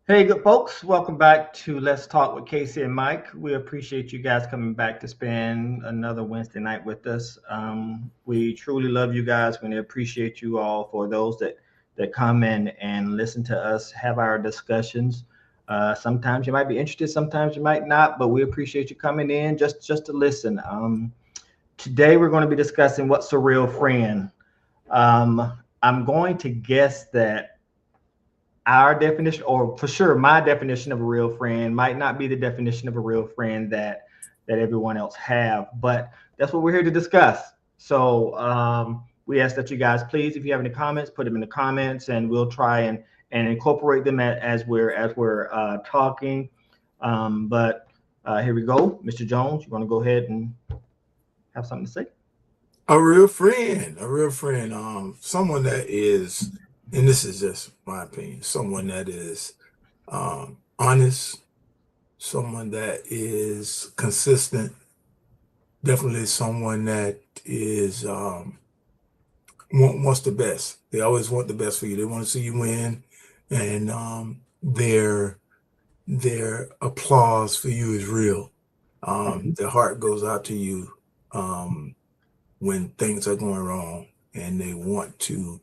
Hey, good folks. Welcome back to Let's Talk with Casey and Mike. We appreciate you guys coming back to spend another Wednesday night with us. We truly love you guys. We appreciate you all for those that come in and listen to us have our discussions. Sometimes you might be interested, sometimes you might not, but we appreciate you coming in just to listen. Today we're going to be discussing what's a real friend. I'm going to guess that our definition, or for sure my definition of a real friend, might not be the definition of a real friend that everyone else have, but that's what we're here to discuss. So we ask that you guys, please, if you have any comments, put them in the comments, and we'll try and incorporate them as we're talking. But here we go. Mr. Jones, you want to go ahead and have something to say? Someone that is, and this is just my opinion, someone that is honest, someone that is consistent, definitely someone that is wants the best. They always want the best for you. They want to see you win, and their applause for you is real. Their heart goes out to you when things are going wrong, and they want to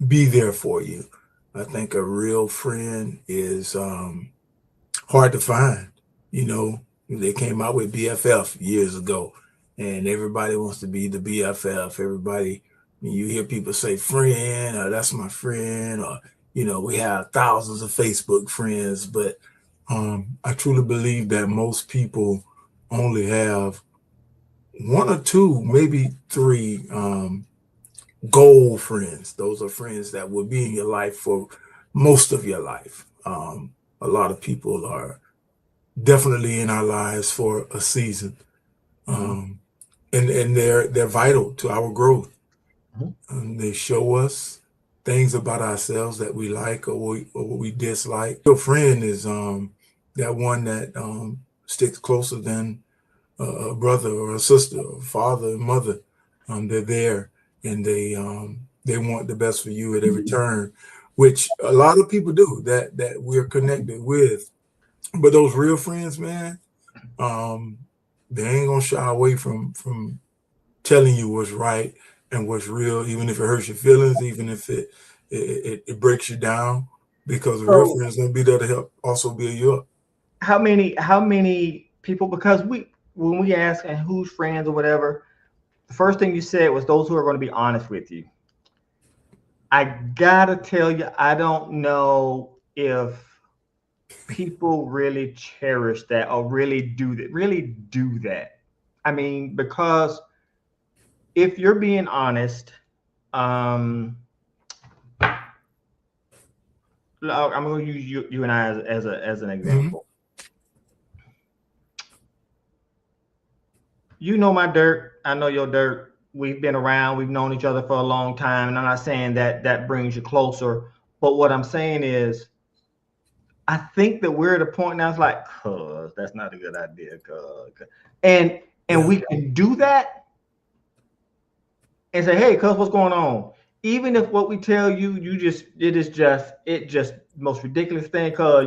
be there for you. I think a real friend is hard to find. You know, they came out with BFF years ago, and everybody wants to be the BFF. Everybody, you hear people say friend, or that's my friend, or, we have thousands of Facebook friends, but I truly believe that most people only have one or two, maybe three goal friends. Those are friends that will be in your life for most of your life. A lot of people are definitely in our lives for a season, and they're vital to our growth. They show us things about ourselves that we like or what we dislike. Your friend is that one that sticks closer than a brother or a sister, or father and mother. They're there, and they want the best for you at every turn, which a lot of people do that we're connected with. But those real friends, man, they ain't gonna shy away from telling you what's right and what's real, even if it hurts your feelings, even if it breaks you down, because the real So friends gonna be there to help also build you up. how many people, because when we ask and who's friends or whatever, the first thing you said was those who are going to be honest with you. I gotta tell you, I don't know if people really cherish that or really do that. I mean, because if you're being honest, um I'm going to use you and I as an Mm-hmm. example. You know my dirt, I know your dirt. We've been around, we've known each other for a long time, and I'm not saying that that brings you closer, but what I'm saying is I think that we're at a point now. It's like, cuz that's not a good idea, cuz, and Yeah. we can do that and say, hey, cuz, what's going on? Even if what we tell you, it just most ridiculous thing, cuz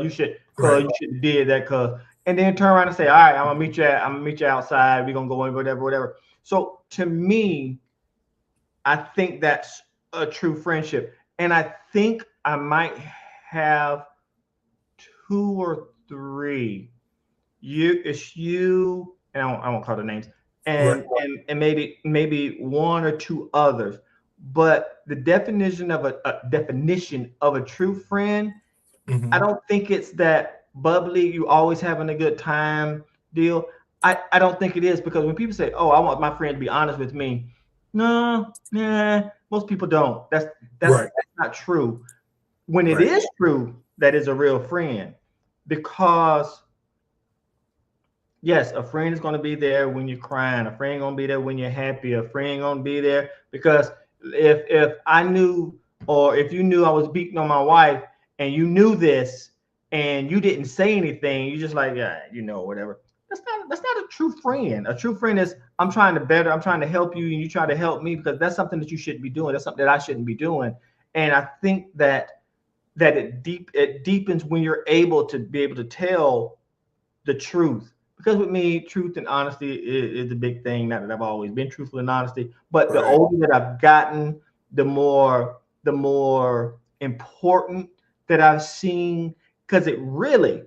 Right. you should have did that, cuz, and then turn around and say, all right, I'm gonna meet you outside. We're gonna go in, whatever, whatever. So to me, I think that's a true friendship, and I think I might have two or three. It's you, and I won't call the names, Right. and maybe one or two others. But the definition of a true friend, I Mm-hmm. don't think it's that bubbly, you always having a good time deal. I don't think it is, because when people say, "Oh, I want my friend to be honest with me," no, nah, most people don't. That's Right. that's not true. When it Right. is true, that is a real friend, because yes, a friend is going to be there when you're crying. A friend going to be there when you're happy. A friend going to be there because if I knew, or if you knew I was beating on my wife and you knew this and you didn't say anything, you just like, yeah, whatever. That's not a true friend. A true friend is, I'm trying to better, I'm trying to help you, and you try to help me, because that's something that you shouldn't be doing. That's something that I shouldn't be doing. And I think that that it deepens when you're able to tell the truth. Because with me, truth and honesty is a big thing. Not that I've always been truthful and honesty, but the Right. older that I've gotten, the more important that I've seen. Because it really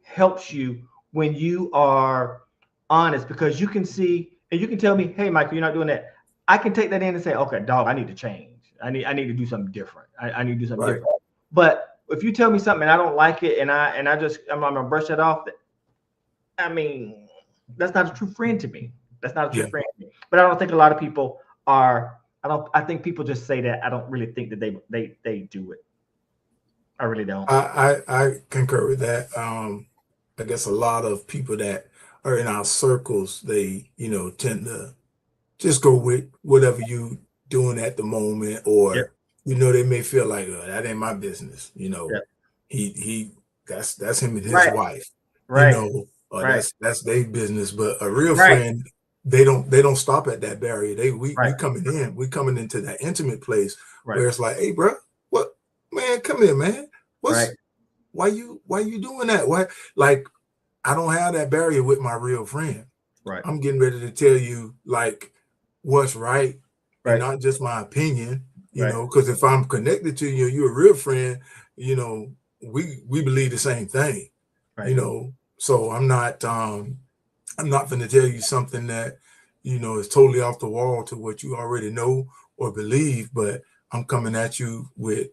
helps you when you are honest, because you can see and you can tell me, hey, Michael, you're not doing that. I can take that in and say, okay, dog, I need to change. I need to do something different. I need to do something Right. different. But if you tell me something and I don't like it, and I'm gonna brush it off, I mean, that's not a true friend to me. That's not a true Yeah. friend to me. But I don't think a lot of people are. I think people just say that. I don't really think that they do it. I really don't. I concur with that. I guess a lot of people that are in our circles, they, tend to just go with whatever you doing at the moment, Yep. or, they may feel like, oh, that ain't my business. Yep. He that's him and his Right. wife, Right. or Right. that's their business. But a real Right. friend, they don't stop at that barrier. We Right. coming into that intimate place Right. where it's like, hey, bro, what, man, come here, man. Right. Why you doing that? Why, like, I don't have that barrier with my real friend. Right. I'm getting ready to tell you, like, what's right, and Right. not just my opinion, Right. because if I'm connected to you, you're a real friend, we believe the same thing, Right. So I'm not going to tell you something that, is totally off the wall to what you already know or believe, but I'm coming at you with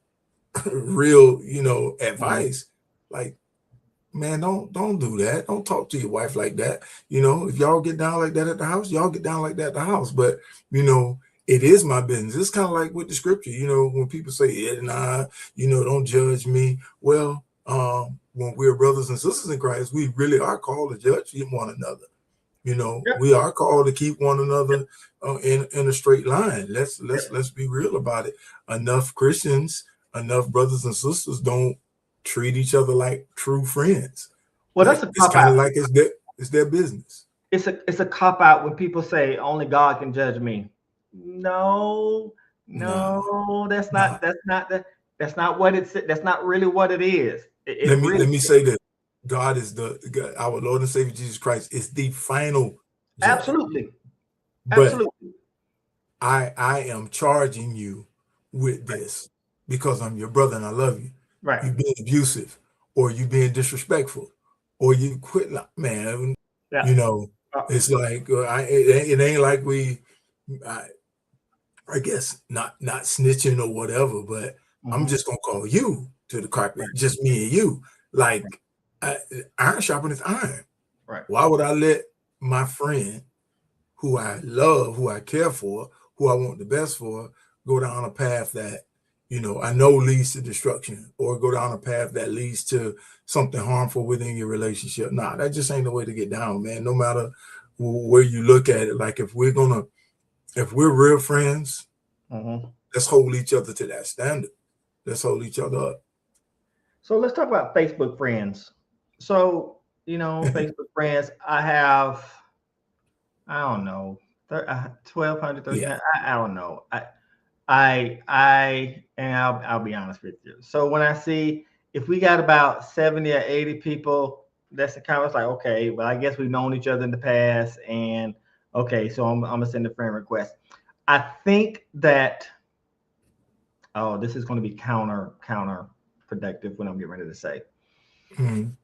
real, Mhm. advice. Like, man, don't do that. Don't talk to your wife like that. If y'all get down like that at the house, y'all get down like that at the house. But it is my business. It's kind of like with the scripture. When people say, "Yeah, nah," don't judge me. Well, when we're brothers and sisters in Christ, we really are called to judge one another. Yep. We are called to keep one Yep. another in a straight line. Let's Yep. let's let's be real about it. Enough Christians, enough brothers and sisters don't treat each other like true friends. Well, that's Like, a it's cop kind of out. like it's their business. It's a cop out when people say only God can judge me. No, No, no, that's not no. that's not the that's not what it's that's not really what it is. It Let really me say that God is our Lord and Savior Jesus Christ is the final judge. absolutely, But absolutely. I am charging you with Right, this because I'm your brother and I love you. right. You being abusive, or you being disrespectful, or you quit, man. Yeah. You know, Uh, it's like it ain't like I, I guess not snitching or whatever, but I'm mhm. just gonna call you to the Right, carpet, just me and you. Like, I, iron sharpeneth iron. right. Why would I let my friend, who I love, who I care for, who I want the best for, go down a path that, I know leads to destruction, or go down a path that leads to something harmful within your relationship? Nah, that just ain't the way to get down, man. No matter where you look at it, like, if we're real friends, Mhm. let's hold each other to that standard. Let's hold each other up. So let's talk about Facebook friends. So, Facebook friends, I have, I don't know, 1,200, Yeah. I don't know. And I'll be honest with you. So when I see if we got about 70 or 80 people, that's the kind of, it's like, okay, well, I guess we've known each other in the past. And okay, so I'm gonna send a friend request. I think that, oh, this is going to be counterproductive when I'm getting ready to say. Mhm.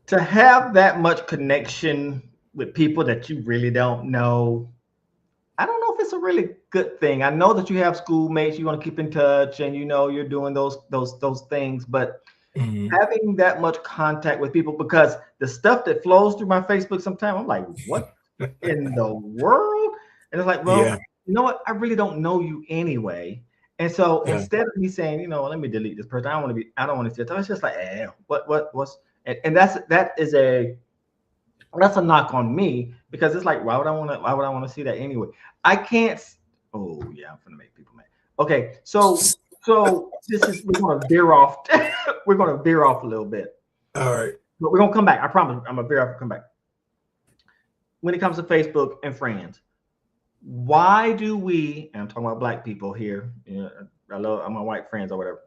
To have that much connection with people that you really don't know, I don't know if it's a really good thing. I know that you have schoolmates you want to keep in touch, and you're doing those things, but Mhm. having that much contact with people, because the stuff that flows through my Facebook sometimes, I'm like, what in the world? And it's like, well, Yeah. you know what? I really don't know you anyway. And so Yeah. instead of me saying, let me delete this person, I don't want to see it. It's just like, what's, and that's a knock on me, because it's like, why would I want to see that anyway? I can't. Oh yeah, I'm gonna make people mad. Okay, so this is, we're gonna veer off. We're gonna veer off a little bit, All right. but we're gonna come back. I promise. I'm gonna veer off and come back. When it comes to Facebook and friends, why do we? And I'm talking about black people here. I love my white friends or whatever.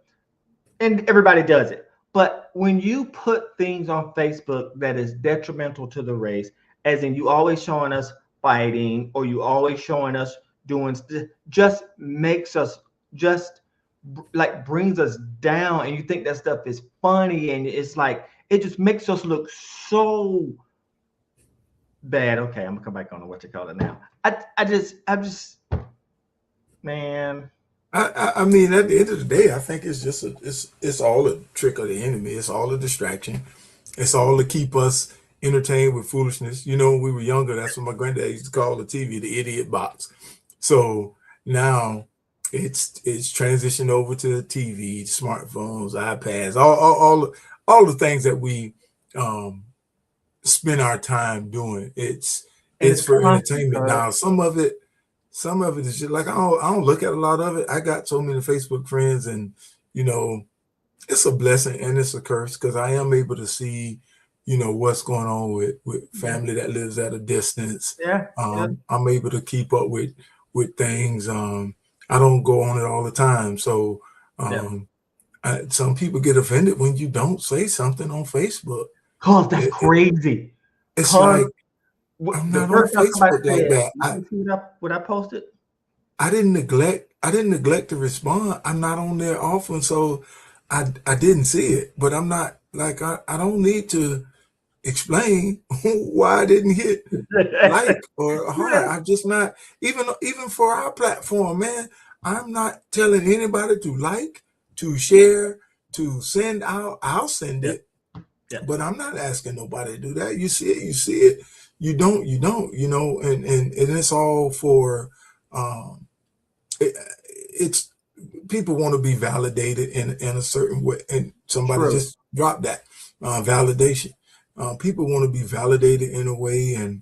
and everybody does it. But when you put things on Facebook that is detrimental to the race, as in you always showing us fighting, or you always showing us doing, just makes us just like brings us down, and you think that stuff is funny, and it's like it just makes us look so bad. Okay, I'm gonna come back on to what you call it now. I'm just, man. I mean, at the end of the day, I think it's just it's all a trick of the enemy. It's all a distraction. It's all to keep us entertained with foolishness. You know, when we were younger, that's what my granddad used to call the TV, the idiot box. So now it's transitioned over to TV, smartphones, iPads, all the things that we spend our time doing. It's for entertainment. Now, some of it is just like I don't look at a lot of it. I got so many Facebook friends, and you know, it's a blessing and it's a curse, because I am able to see, you know, what's going on with family that lives at a distance. I'm able to keep up with things. I don't go on it all the time, so some people get offended when you don't say something on Facebook. Cause that's crazy. It's like, I'm not on Facebook like that. You see what I posted? I didn't neglect to respond. I'm not on there often, so I didn't see it. But I'm not like, I don't need to explain why I didn't hit like or heart. I'm just not, even for our platform, man. I'm not telling anybody to like, to share, to send out. I'll send it, but I'm not asking nobody to do that. You see it, you see it. You don't, you know, and it's all for, it's people want to be validated in a certain way, and somebody just dropped that validation. People want to be validated in a way, and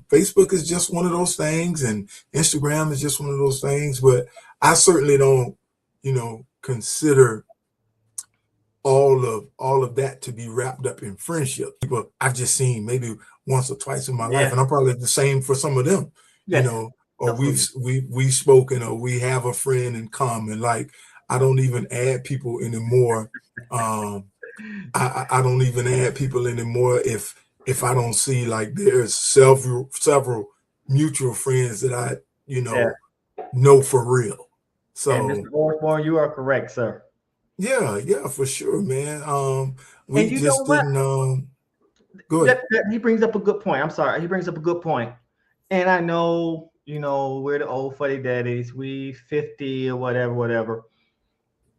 Facebook is just one of those things, and Instagram is just one of those things. But I certainly don't, you know, consider all of that to be wrapped up in friendship. People I've just seen maybe once or twice in my life, and I'm probably the same for some of them. You know, or we've spoken, or we have a friend in common. Like, I don't even add people anymore. I don't even add people anymore if I don't see like there's several mutual friends that I know for real. So, and Mr. Osborne, you are correct, sir. Yeah, for sure, man. We just didn't. Go ahead. He brings up a good point. I'm sorry, he brings up a good point. And I know, you know, we're the old fuddy daddies. We 50 or whatever.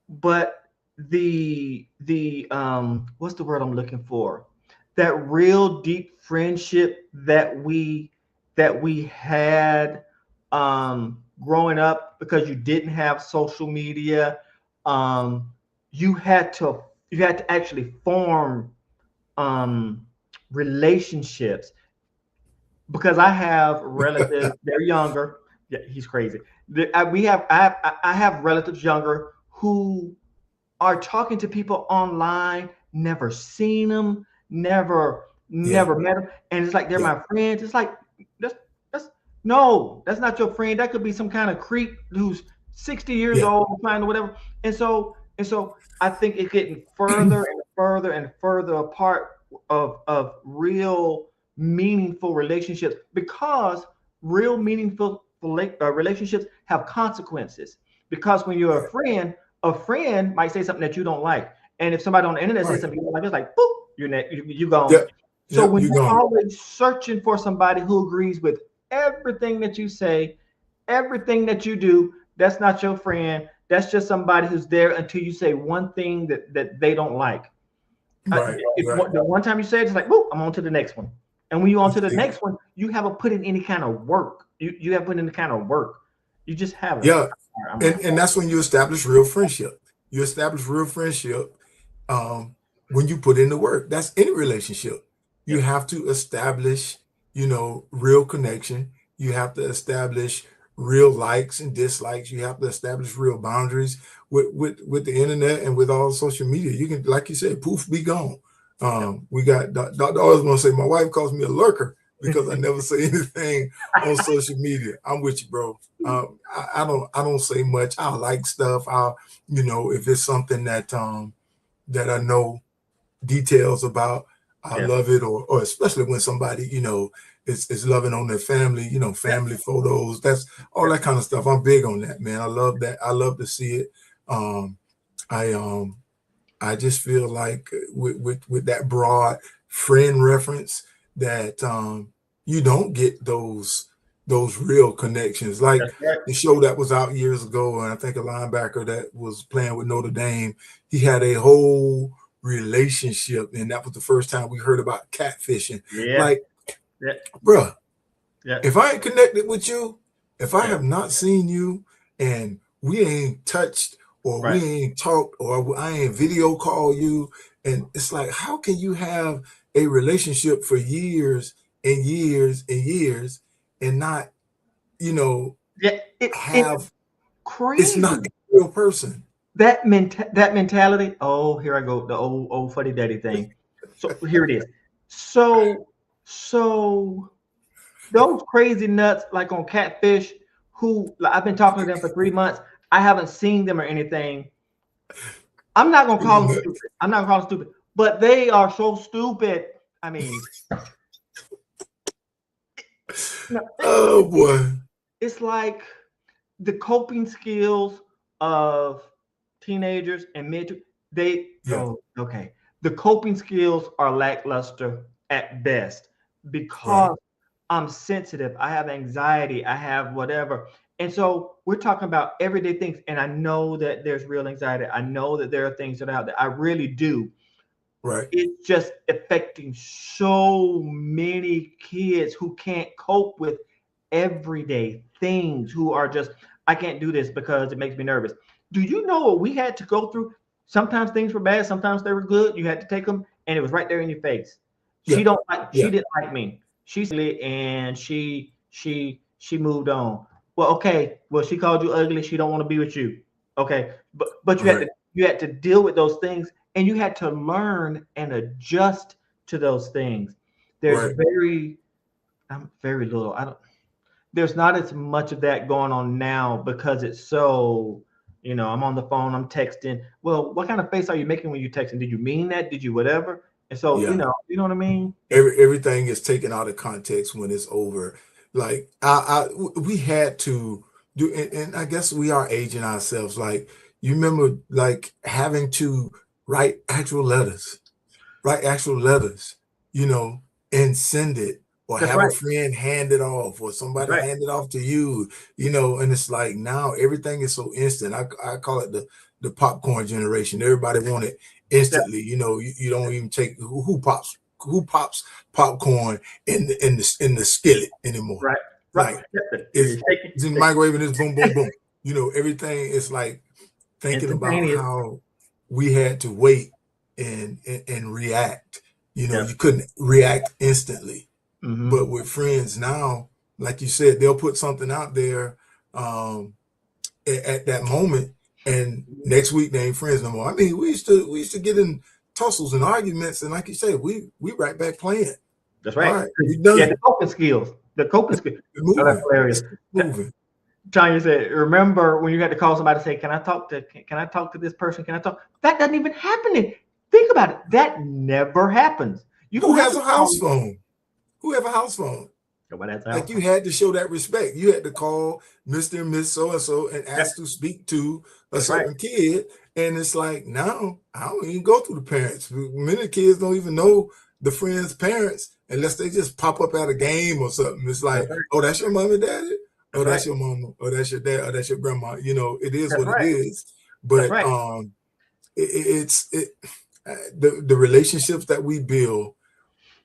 But the what's the word I'm looking for? That real deep friendship that we had growing up, because you didn't have social media. You had to actually form relationships, because I have relatives, they're younger. Yeah, he's crazy. I have relatives younger who are talking to people online, never seen them, never met them, and it's like they're my friends. It's like that's not your friend. That could be some kind of creep who's 60 years old, or whatever. And so I think it's getting further and further and further apart of real meaningful relationships, because real meaningful relationships have consequences. Because when you're a friend might say something that you don't like, and if somebody on the internet says something you don't like, it's like, boop, you're gone. So when you're always searching for somebody who agrees with everything that you say, everything that you do, that's not your friend. That's just somebody who's there until you say one thing that they don't like. The one time you say it, it's like, whoop, I'm on to the next one. And when you're on to the next one, you haven't put in any kind of work. You haven't put in any kind of work. You just haven't. Yeah. And that's when you establish real friendship. You establish real friendship when you put in the work. That's any relationship. You have to establish, you know, real connection. You have to establish real likes and dislikes. You have to establish real boundaries with the internet and with all social media. You can, like you said, poof, be gone. We got Dr. always want to say, my wife calls me a lurker, because I never say anything on social media. I'm with you, bro. I don't say much. I like stuff. If it's something that that I know details about, I love it, or especially when somebody, is loving on their family, family photos, that's all that kind of stuff. I'm big on that, man. I love that. I love to see it. I just feel like with that broad friend reference that you don't get those real connections. Like the show that was out years ago, and I think a linebacker that was playing with Notre Dame, he had a whole relationship, and that was the first time we heard about catfishing. Like, bruh, if I ain't connected with you, if I have not seen you and we ain't touched, or we ain't talked, or I ain't video call you, and it's like, how can you have a relationship for years and years and years and not, have crazy? It's not a real person. That mentality. Oh, here I go, the old fuddy daddy thing. So here it is. So those crazy nuts like on catfish, who I've been talking to them for 3 months. I haven't seen them or anything. I'm not gonna call them stupid. I'm not gonna call them stupid, but they are so stupid. I mean, oh boy, it's like the coping skills of teenagers and the coping skills are lackluster at best because I'm sensitive, I have anxiety, I have whatever. And so we're talking about everyday things. And I know that there's real anxiety. I know that there are things that are out there. I really do. Right. It's just affecting so many kids who can't cope with everyday things, who are just, I can't do this because it makes me nervous. Do you know what we had to go through? Sometimes things were bad, sometimes they were good. You had to take them, and it was right there in your face. She didn't like me. She moved on. Well, okay. Well, she called you ugly. She don't want to be with you. Okay, but you had to deal with those things, and you had to learn and adjust to those things. There's very little. There's not as much of that going on now because it's so. I'm on the phone. I'm texting. Well, what kind of face are you making when you're texting? Did you mean that? Did you whatever? And so you know what I mean. Everything is taken out of context when it's over. Like we had to do, and I guess we are aging ourselves. Like, you remember, like, having to write actual letters, and send it, or have a friend hand it off, or somebody hand it off to you, and it's like now everything is so instant. I call it the popcorn generation. Everybody want it instantly. You don't even take who pops popcorn in the skillet anymore. Right. It's in the microwave and it's boom, boom, boom. Everything is like thinking about how we had to wait and react. You couldn't react instantly. Mm-hmm. But with friends now, like you said, they'll put something out there at that moment, and next week they ain't friends no more. I mean, we used to get in tussles and arguments, and like you said, we right back playing. That's right. All right, we done. Yeah, the coping skills. Oh, that's hilarious. Tanya said, "Remember when you had to call somebody to say, can I talk to this person? Can I talk?" That doesn't even happen. Think about it. That never happens. Who has a house phone? Who have a house phone? Like, you had to show that respect. You had to call Mr. and Miss so-and-so and ask to speak to a certain kid. And it's like, now I don't even go through the parents. Many kids don't even know the friend's parents unless they just pop up at a game or something. It's like, oh, that's your mom and daddy? Oh, that's your mama. Oh, that's your dad. Oh, that's your grandma. It is what it is. But the relationships that we build,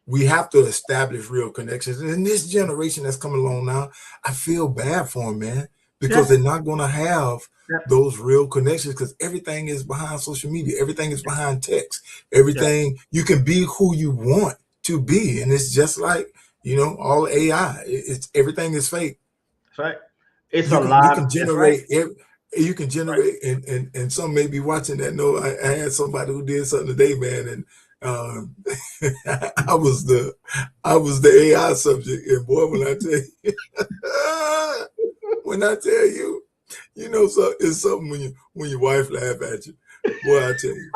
we have to establish real connections. And in this generation that's coming along now, I feel bad for them, man, because they're not going to have those real connections, because everything is behind social media. Everything is behind text. Everything, you can be who you want to be. And it's just like, all AI. Everything is fake. That's right. It's a lot. You can generate, and some may be watching that. No, I had somebody who did something today, man, and Um, I was the AI subject, and boy, when I tell you, when I tell you, you know, so it's something when your wife laugh at you. Boy, I tell you,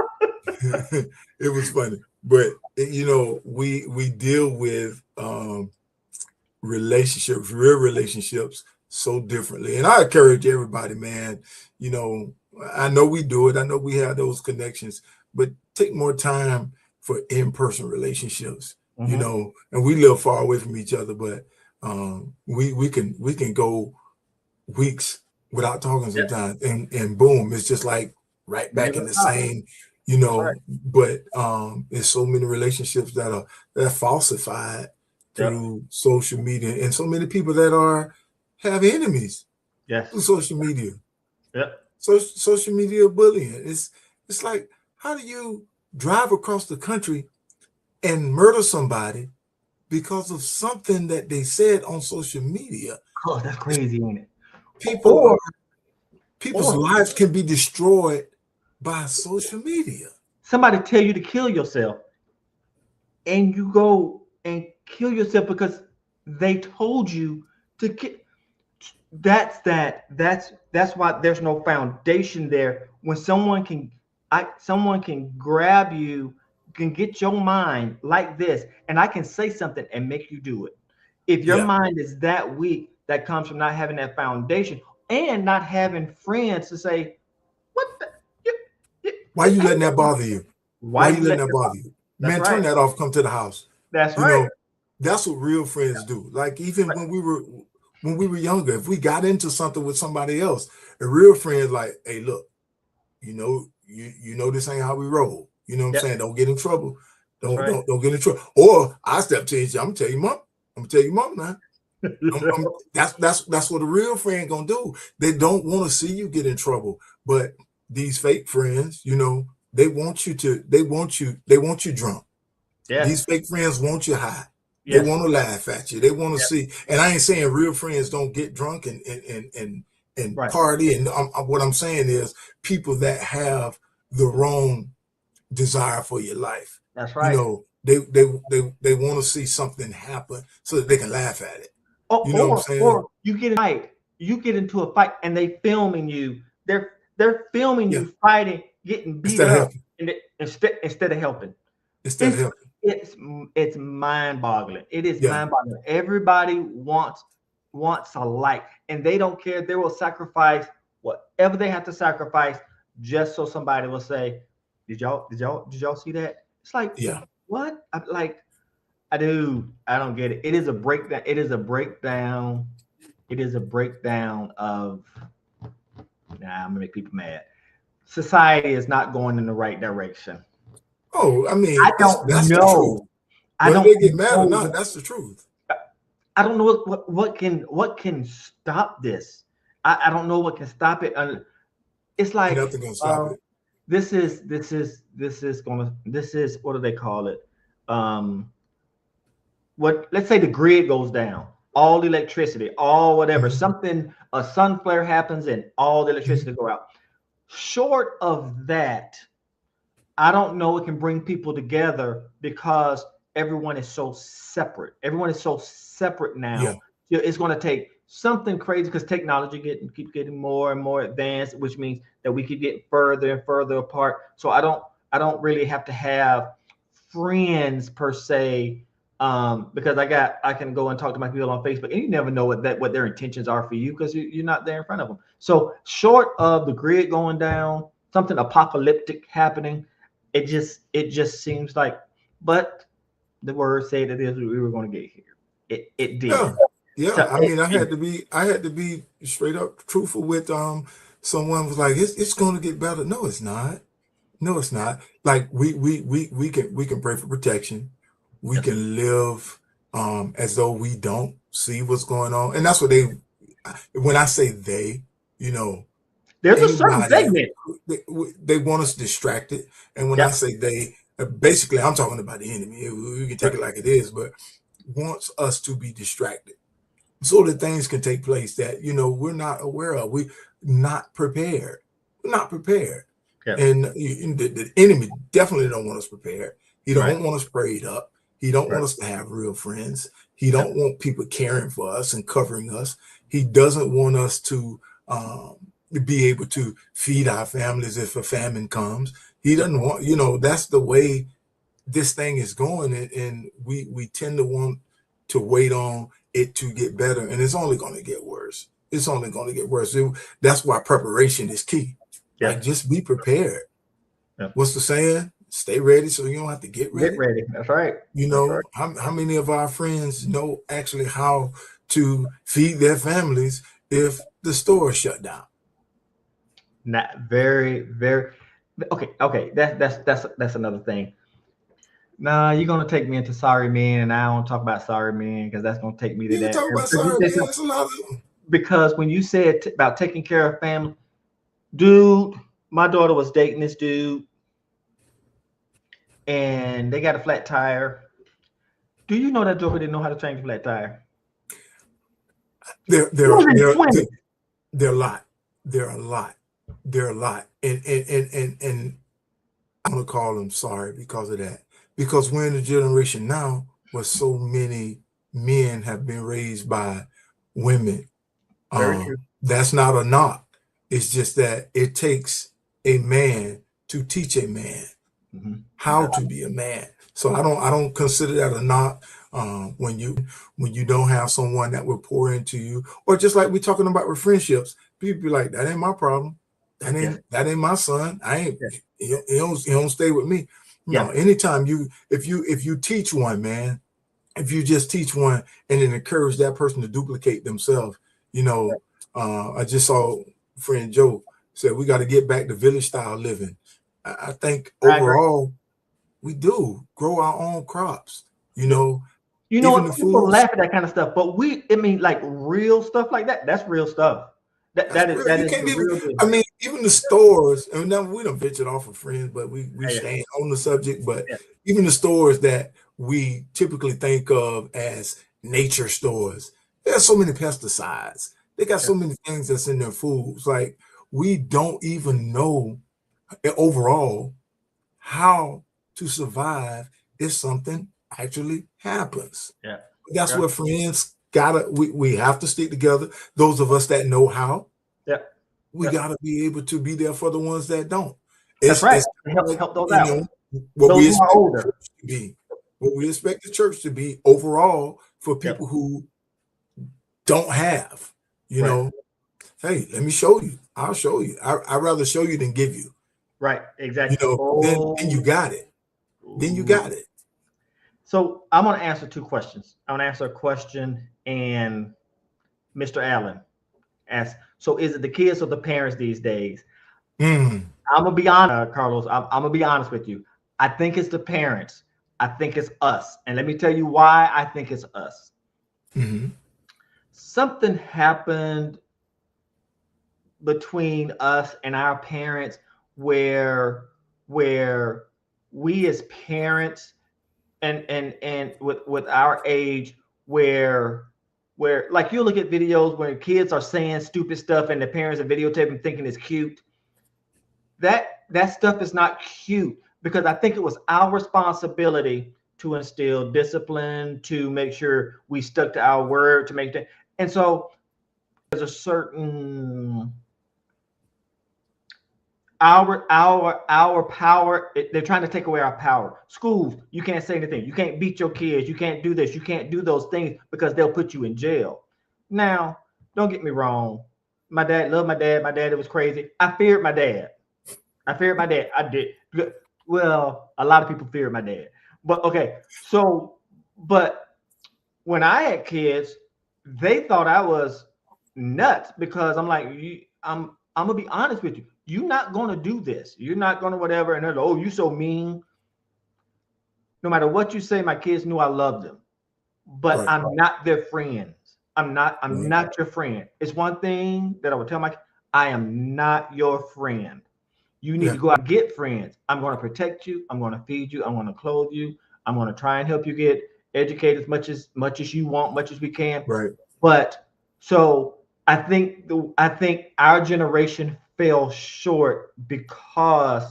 it was funny. But you know, we deal with relationships, real relationships, so differently. And I encourage everybody, man. You know, I know we do it. I know we have those connections, but take more time for in-person relationships. You know, and we live far away from each other, but we can go weeks without talking sometimes, and boom, it's just like right back in the same, you know. But there's so many relationships that are falsified through social media, and so many people that have enemies through social media. So social media bullying. It's like, how do you drive across the country and murder somebody because of something that they said on social media? Oh, that's crazy, ain't it? People's lives can be destroyed by social media. Somebody tell you to kill yourself, and you go and kill yourself because they told you to kill. That's why there's no foundation there. When someone can grab you, can get your mind like this, and I can say something and make you do it. If your mind is that weak, that comes from not having that foundation and not having friends to say, "What the? Why are you letting that bother you? Why are you letting that bother you? Man, turn that off. Come to the house." That's right. You know, that's what real friends do. Like even when we were younger, if we got into something with somebody else, a real friend like, "Hey, look, you know this ain't how we roll. You know what I'm saying? Don't get in trouble. Don't get in trouble." Or I step to you, I'm gonna tell you, Mom. I'm gonna tell you, Mom, now. That's what a real friend gonna do. They don't want to see you get in trouble. But these fake friends, you know, they want you drunk. These fake friends want you high. They want to laugh at you. They want to see. And I ain't saying real friends don't get drunk and party. And what I'm saying is people that have the wrong desire for your life. That's right. You know, they want to see something happen so that they can laugh at it. You know what I'm saying? Or you get into a fight and they filming you. They're filming you fighting, getting beat up instead of helping. It's mind-boggling. It is mind-boggling. Everybody wants a like, and they don't care. They will sacrifice whatever they have to sacrifice just so somebody will say, Did y'all see that? It's like, what? I don't get it. It is a breakdown. It is a breakdown of, I'm gonna make people mad. Society is not going in the right direction. Oh, I mean, that's the truth. Whether they get mad or not, that's the truth. I don't know what can stop this. I don't know what can stop it. It's like nothing gonna stop it. This is what do they call it? Let's say the grid goes down, all electricity, all whatever, a sun flare happens and all the electricity go out. Short of that, I don't know it can bring people together because everyone is so separate. Everyone is so separate now. It's going to take something crazy because technology keeps getting more and more advanced, which means that we keep getting further and further apart. So I don't really have to have friends per se, because I can go and talk to my people on Facebook, and you never know what their intentions are for you because you're not there in front of them. So short of the grid going down, something apocalyptic happening, it just seems like, but the word said it is we were going to get here. It did. Yeah. So I mean, I had to be straight up truthful with someone was like, it's going to get better. No, it's not. No, it's not. Like we can pray for protection. We can live as though we don't see what's going on. And that's what when I say they, you know, there's a certain segment. They want us distracted. And when I say they, basically I'm talking about the enemy. We can take it like it is, but wants us to be distracted so that things can take place that, you know, we're not aware of. We're not prepared. We're not prepared. And the enemy definitely don't want us prepared. He Right. don't want us prayed up. He don't Right. want us to have real friends. He Yep. don't want people caring for us and covering us. He doesn't want us to be able to feed our families if a famine comes. He doesn't want, that's the way this thing is going, and we tend to want to wait on it to get better, and it's only going to get worse. It's only going to get worse. That's why preparation is key. Yeah. Like, just be prepared. Yeah. What's the saying? Stay ready so you don't have to get ready. Get ready. That's right. You know, how many of our friends know actually how to feed their families if the store shut down? Not very, very okay. That's another thing. Nah, you're gonna take me into sorry men, and I don't talk about sorry men because that's gonna take me to You that. talk about sorry men, that's a lot of them. Because when you said about taking care of family, dude, my daughter was dating this dude, and they got a flat tire. Do you know that Joker didn't know how to change a flat tire? They're a lot. They're a lot. And I'm gonna call them sorry because of that. Because we're in a generation now where so many men have been raised by women. That's not a knock. It's just that it takes a man to teach a man how to be a man. So I don't consider that a knock. When you don't have someone that will pour into you, or just like we're talking about with friendships, people be like, that ain't my problem. That ain't my son. I ain't. He don't stay with me. No, anytime if you teach one, man, if you just teach one and then encourage that person to duplicate themselves, I just saw friend Joe said we got to get back to village style living. I think overall we do grow our own crops. People laugh at that kind of stuff, but like real stuff like that. That's real stuff. That is real deal. I mean, even the stores, and now we don't bitch it off of friends, but we stay on the subject. But even the stores that we typically think of as nature stores, there's so many pesticides. They got so many things that's in their foods. Like, we don't even know overall how to survive if something actually happens. That's where friends we have to stick together. Those of us that know how, we gotta be able to be there for the ones that don't. That's right. Help those out. What we expect the church to be overall for people who don't have. Hey, let me show you. I'll show you. I'd rather show you than give you. Right. Exactly. Then you got it. Then you got it. So I'm going to answer two questions. I'm going to answer a question, and Mr. Allen asks, so is it the kids or the parents these days? I'm going to be honest, Carlos. I'm going to be honest with you. I think it's the parents. I think it's us. And let me tell you why I think it's us. Something happened between us and our parents where we as parents and with our age where like you look at videos where kids are saying stupid stuff and the parents are videotaping thinking it's cute. That stuff is not cute, because I think it was our responsibility to instill discipline, to make sure we stuck to our word, to make that. And so there's a certain our power. They're trying to take away our power. Schools, you can't say anything. You can't beat your kids. You can't do this. You can't do those things because they'll put you in jail. Now, don't get me wrong. My dad loved my dad. My dad was crazy. I feared my dad. I did. Well, a lot of people feared my dad. But okay. But when I had kids, they thought I was nuts, because I'm like, I'm gonna be honest with you. You're not going to do this. You're not going to whatever. And they're like, oh, you so mean. No matter what you say, my kids knew I loved them. But I'm not their friends. I'm not your friend. It's one thing that I would tell my kids, I am not your friend. You need to go out and get friends. I'm going to protect you. I'm going to feed you. I'm going to clothe you. I'm going to try and help you get educated as much as you want, much as we can. Right. But so I think our generation fell short because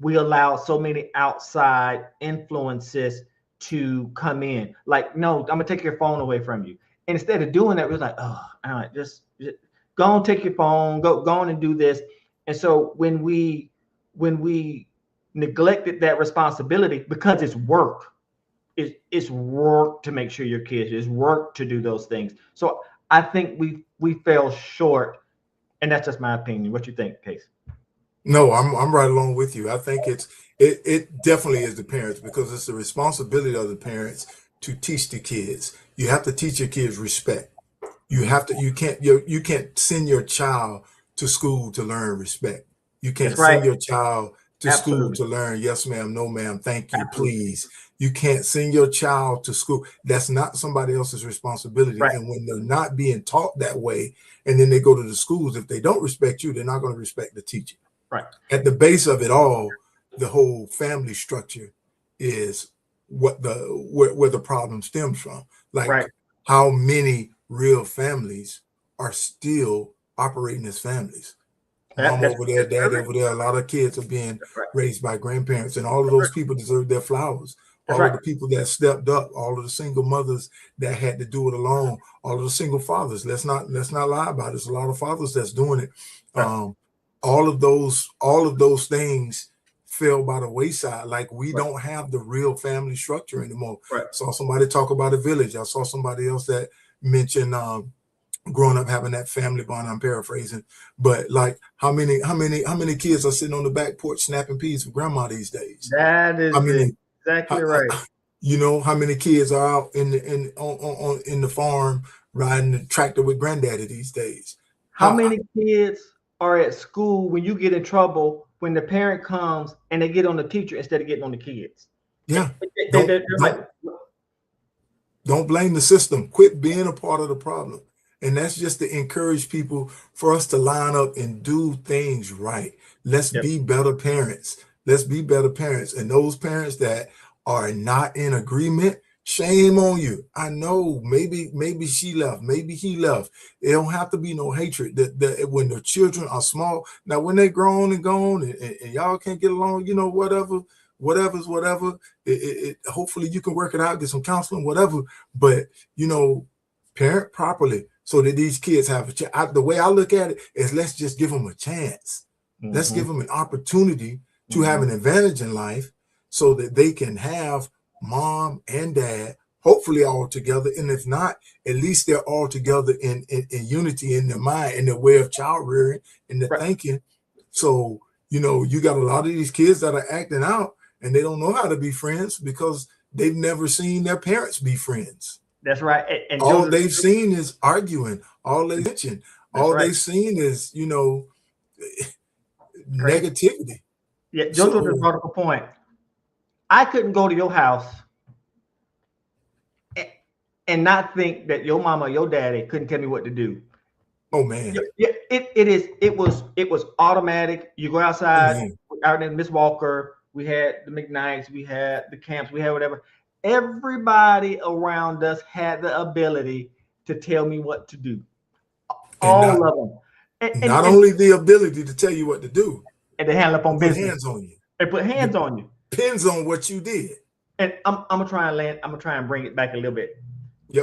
we allow so many outside influences to come in. Like, no, I'm gonna take your phone away from you. And instead of doing that, we're like, oh, all right, just go and take your phone, go on and do this. And so when we neglected that responsibility because it's work, it's work to make sure your kids, it's work to do those things. So I think we fell short, and that's just my opinion. What you think, Case? No, I'm right along with you. I think it definitely is the parents, because it's the responsibility of the parents to teach the kids. You have to teach your kids respect. You can't send your child to school to learn respect. You can't send your child to school to learn yes ma'am, no ma'am, thank you, please. You can't send your child to school. That's not somebody else's responsibility. And when they're not being taught that way, and then they go to the schools, if they don't respect you, they're not going to respect the teacher. At the base of it all, the whole family structure is where the problem stems from. Like how many real families are still operating as families? Mom over there, dad over there. A lot of kids are being raised by grandparents, and all of those people deserve their flowers. All of the people that stepped up, all of the single mothers that had to do it alone, all of the single fathers. Let's not lie about it. There's a lot of fathers that's doing it. All of those things fell by the wayside. Like we don't have the real family structure anymore. I saw somebody talk about a village. I saw somebody else that mentioned growing up having that family bond. I'm paraphrasing, but like how many kids are sitting on the back porch snapping peas for grandma these days? That is exactly right. You know how many kids are out in the farm riding the tractor with granddaddy these days? How many kids are at school when you get in trouble, when the parent comes and they get on the teacher instead of getting on the kids? Yeah. Don't blame the system. Quit being a part of the problem. And that's just to encourage people for us to line up and do things right. Let's be better parents. Let's be better parents. And those parents that are not in agreement, shame on you. I know maybe she left, maybe he left. It don't have to be no hatred. That when the children are small, now when they're grown and gone and y'all can't get along, you know, whatever's whatever. Hopefully you can work it out, get some counseling, whatever. But you know, parent properly so that these kids have a chance. The way I look at it is, let's just give them a chance. Let's give them an opportunity to have an advantage in life, so that they can have mom and dad, hopefully all together. And if not, at least they're all together in unity in their mind and their way of child rearing and their thinking. So, you know, you got a lot of these kids that are acting out and they don't know how to be friends because they've never seen their parents be friends. That's right. And all they've seen is arguing. All they've mentioned, they've seen is, you know, negativity. Yeah, Jojo just brought up a point. I couldn't go to your house and not think that your mama or your daddy couldn't tell me what to do. Oh man. Yeah, it was automatic. You go outside, out in Miss Walker, we had the McKnights, we had the camps, we had whatever. Everybody around us had the ability to tell me what to do. All of them. Not only the ability to tell you what to do, and to handle up on business. Hands on you. They put hands on you. Depends on what you did. And I'm gonna try and bring it back a little bit.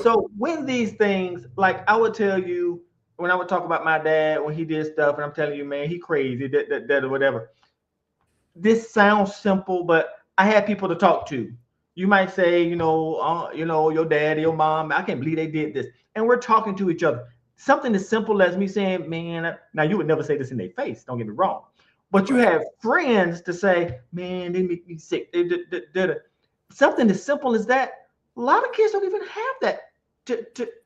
So when these things, like I would tell you, when I would talk about my dad when he did stuff, and I'm telling you, man, he crazy, that or whatever. This sounds simple, but I had people to talk to. You might say, you know, your dad, your mom, I can't believe they did this, and we're talking to each other. Something as simple as me saying, man, now you would never say this in their face. Don't get me wrong. But you have friends to say, man, they make me sick. Something as simple as that. A lot of kids don't even have that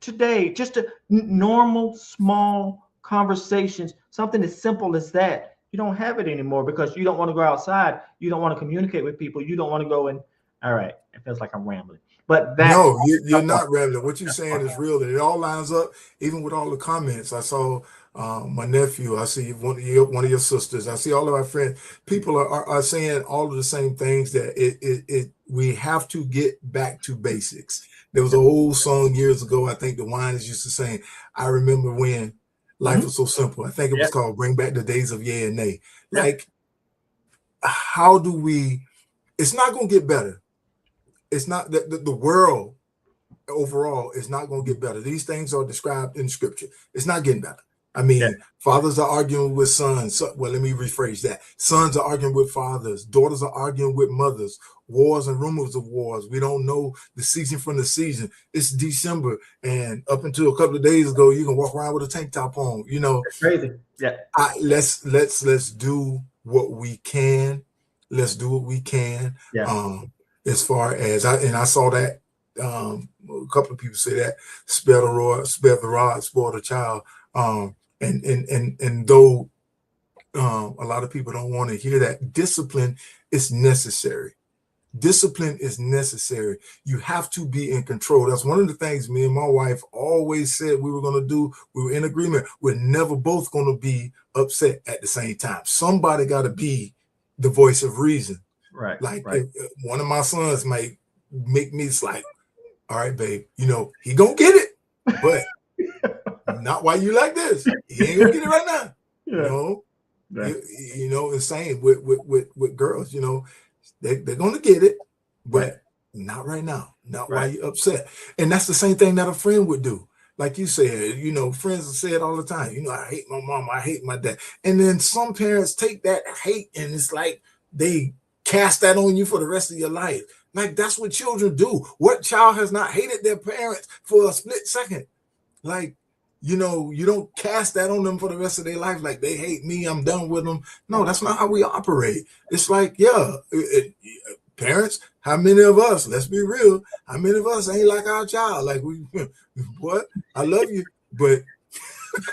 today. Just normal, small conversations. Something as simple as that. You don't have it anymore because you don't want to go outside. You don't want to communicate with people. You don't want to go and, all right, it feels like I'm rambling. But no, you're not rambling. What you're saying is real. It all lines up, even with all the comments. I saw my nephew, I see one of your sisters, I see all of our friends. People are saying all of the same things, that we have to get back to basics. There was an old song years ago, I think the Winans used to sing, I remember when life was so simple. I think it was called Bring Back the Days of Yea and Nay. Like, how do we? It's not going to get better. It's not that the world overall is not going to get better. These things are described in Scripture. It's not getting better. I mean, fathers are arguing with sons. Well, let me rephrase that. Sons are arguing with fathers. Daughters are arguing with mothers. Wars and rumors of wars. We don't know the season from the season. It's December, and up until a couple of days ago, you can walk around with a tank top on. You know, it's crazy. Yeah. Let's do what we can. Let's do what we can. Yeah. As far as I saw that. A couple of people say that spare the rod, spoil the child. And though a lot of people don't want to hear that, discipline is necessary. Discipline is necessary. You have to be in control. That's one of the things me and my wife always said we were going to do. We were in agreement. We're never both going to be upset at the same time. Somebody got to be the voice of reason. Right. Like if one of my sons might make me like, all right, babe, you know, he gonna get it, but not while you like this. He ain't gonna get it right now. Yeah. You know, you know, the same with girls, you know, they're gonna get it, but not right now, not while you're upset. And that's the same thing that a friend would do. Like you said, you know, friends say it all the time. You know, I hate my mom, I hate my dad. And then some parents take that hate and it's like they cast that on you for the rest of your life. Like, that's what children do. What child has not hated their parents for a split second? Like, you know, you don't cast that on them for the rest of their life. Like, they hate me, I'm done with them. No, that's not how we operate. It's like, parents, how many of us, let's be real, how many of us ain't like our child? Like, what? I love you, but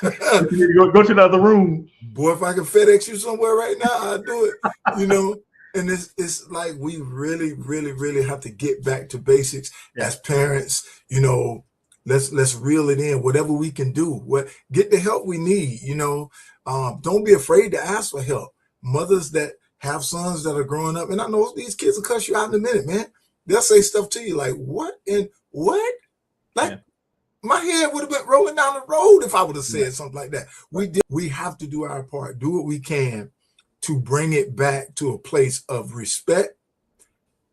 go to the other room. Boy, if I can FedEx you somewhere right now, I'll do it, you know? And it's like we really, really, really have to get back to basics as parents. You know, let's reel it in. Whatever we can do, get the help we need. You know, don't be afraid to ask for help. Mothers that have sons that are growing up, and I know these kids will cuss you out in a minute, man. They'll say stuff to you like, "What and what?" Like my head would have been rolling down the road if I would have said something like that. We have to do our part. Do what we can to bring it back to a place of respect.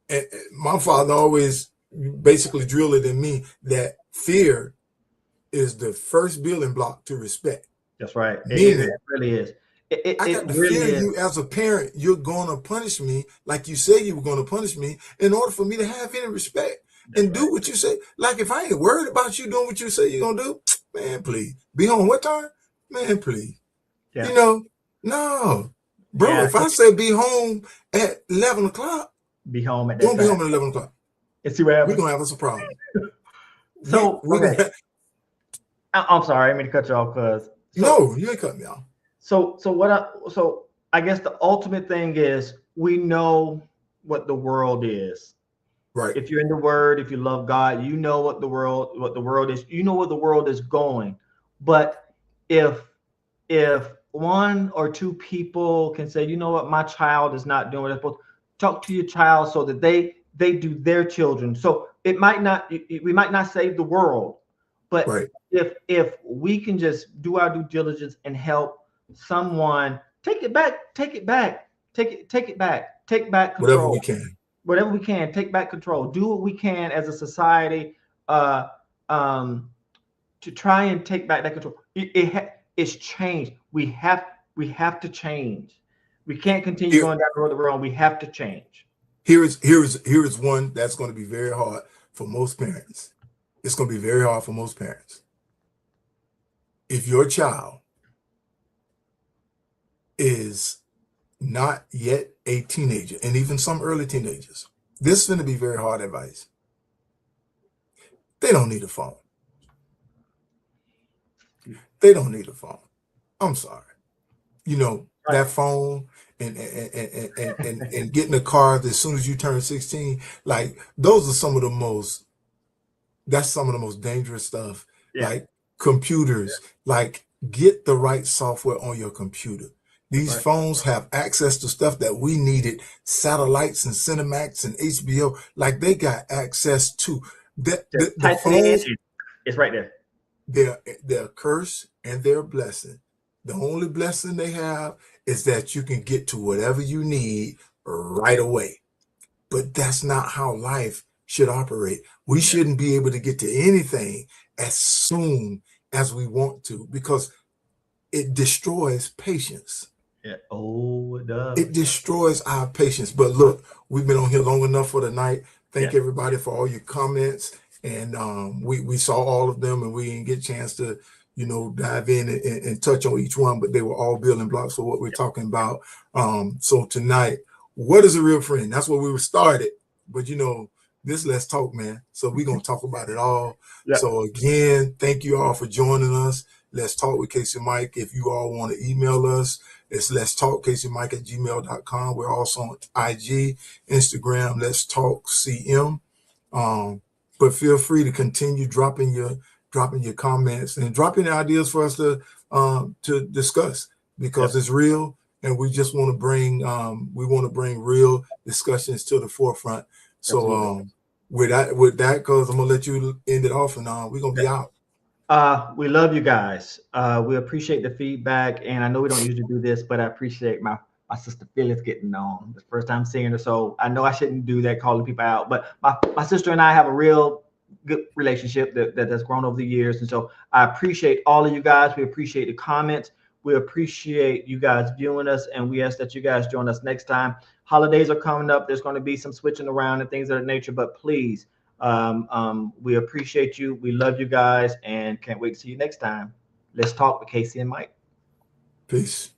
And my father always basically drilled it in me that fear is the first building block to respect. That's right. It really is. I got to fear you as a parent. You're going to punish me like you said you were going to punish me in order for me to have any respect and do what you say. Like, if I ain't worried about you doing what you say you're going to do, man, please. Be home what time? Man, please. You know, no. Bro, if I say be home at 11 o'clock, be home at that don't be home at 11 o'clock. And see what happens. We're going to have us a problem. So, I'm sorry, I didn't mean to cut you off because. No, you ain't cutting me off. So I guess the ultimate thing is we know what the world is. Right. If you're in the Word, if you love God, you know what the world is. You know where the world is going. But if one or two people can say, you know what, my child is not doing what they're supposed to, talk to your child so that they do their children. So we might not save the world, but if we can just do our due diligence and help someone, take back control. Whatever we can, take back control. Do what we can as a society to try and take back that control. It's changed. We have to change. We can't continue going down the road that we're on. We have to change. Here is one that's going to be very hard for most parents. It's going to be very hard for most parents. If your child is not yet a teenager, and even some early teenagers, this is going to be very hard advice. They don't need a phone. They don't need a phone. I'm sorry. You know, that phone and getting a car as soon as you turn 16, like those are some of the most dangerous stuff. Like computers, like get the right software on your computer. These phones have access to stuff that we needed, satellites and Cinemax and HBO, like they got access to the phones. It's right there. They're a curse and they're a blessing. The only blessing they have is that you can get to whatever you need right away. But that's not how life should operate. We shouldn't be able to get to anything as soon as we want to, because it destroys patience. Yeah. Oh, it does. It destroys our patience. But look, we've been on here long enough for the night. Thank everybody for all your comments. And we saw all of them, and we didn't get a chance to, dive in and touch on each one, but they were all building blocks for what we're talking about. So tonight, what is a real friend? That's what we were started. But this Let's Talk, man. So we're going to talk about it all. Yeah. So again, thank you all for joining us. Let's Talk with Casey Mike. If you all want to email us, it's Let's Talk CaseyMike@gmail.com. We're also on IG, Instagram, Let's Talk CM. But feel free to continue dropping your comments and dropping ideas for us to discuss, because it's real, and we just want to bring real discussions to the forefront. So with that, because I'm gonna let you end it off, and we're gonna be out. We love you guys. We appreciate the feedback, and I know we don't usually do this, but I appreciate my sister Phyllis getting on. The first time seeing her, so I know I shouldn't do that, calling people out. But my sister and I have a real good relationship that has grown over the years, and so I appreciate all of you guys. We appreciate the comments. We appreciate you guys viewing us, and we ask that you guys join us next time. Holidays are coming up. There's going to be some switching around and things of that nature, but please. We appreciate you. We love you guys, and can't wait to see you next time. Let's Talk with Casey and Mike. Peace.